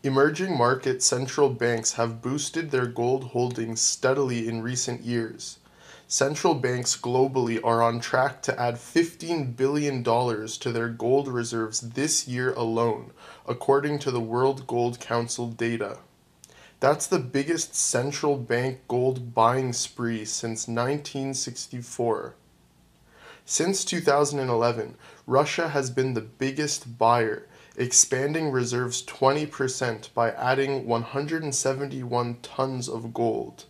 Emerging market central banks have boosted their gold holdings steadily in recent years. Central banks globally are on track to add $15 billion to their gold reserves this year alone, according to the World Gold Council data. That's the biggest central bank gold buying spree since 1964. Since 2011, Russia has been the biggest buyer, expanding reserves 20% by adding 171 tons of gold.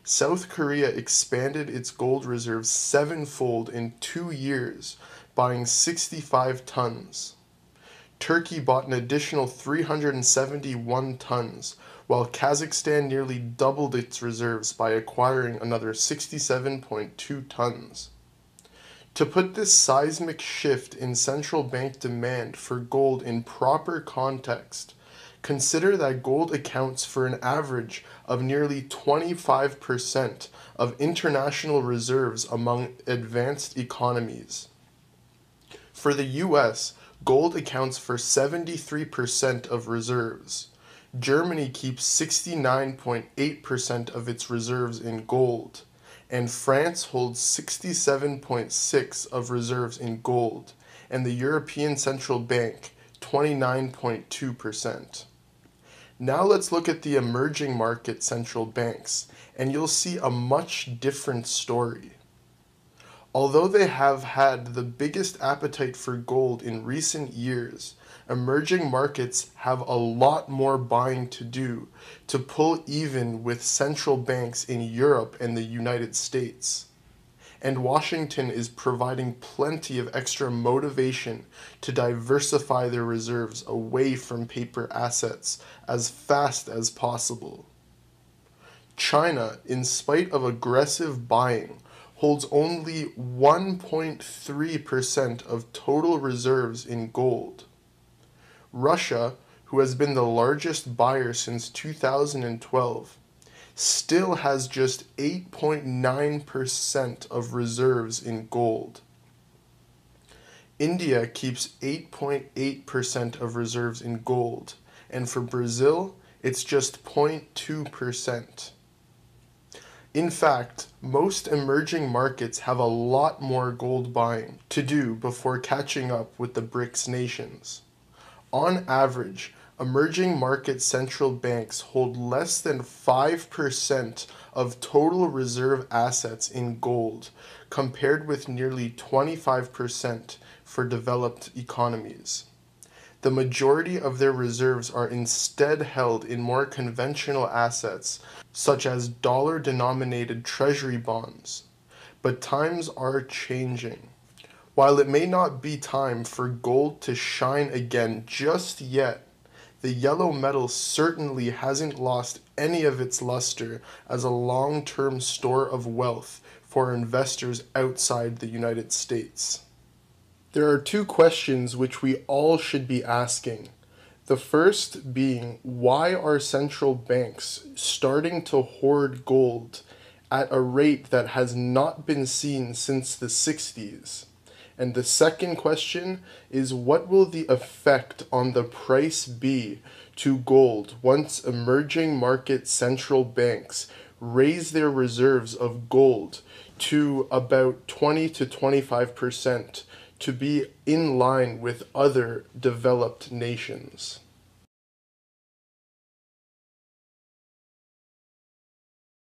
South Korea expanded its gold reserves sevenfold in 2 years, buying 65 tons. Turkey bought an additional 371 tons, while Kazakhstan nearly doubled its reserves by acquiring another 67.2 tons. To put this seismic shift in central bank demand for gold in proper context, consider that gold accounts for an average of nearly 25% of international reserves among advanced economies. For the US, gold accounts for 73% of reserves. Germany keeps 69.8% of its reserves in gold, and France holds 67.6% of reserves in gold, and the European Central Bank 29.2%. Now let's look at the emerging market central banks, and you'll see a much different story. Although they have had the biggest appetite for gold in recent years, emerging markets have a lot more buying to do to pull even with central banks in Europe and the United States. And Washington is providing plenty of extra motivation to diversify their reserves away from paper assets as fast as possible. China, in spite of aggressive buying, holds only 1.3% of total reserves in gold. Russia, who has been the largest buyer since 2012, still has just 8.9% of reserves in gold. India keeps 8.8% of reserves in gold, and for Brazil, it's just 0.2%. In fact, most emerging markets have a lot more gold buying to do before catching up with the BRICS nations. On average, emerging market central banks hold less than 5% of total reserve assets in gold, compared with nearly 25% for developed economies. The majority of their reserves are instead held in more conventional assets, such as dollar-denominated treasury bonds. But times are changing. While it may not be time for gold to shine again just yet, the yellow metal certainly hasn't lost any of its luster as a long-term store of wealth for investors outside the United States. There are two questions which we all should be asking. The first being, why are central banks starting to hoard gold at a rate that has not been seen since the 60s? And the second question is, what will the effect on the price be to gold once emerging market central banks raise their reserves of gold to about 20 to 25% to be in line with other developed nations?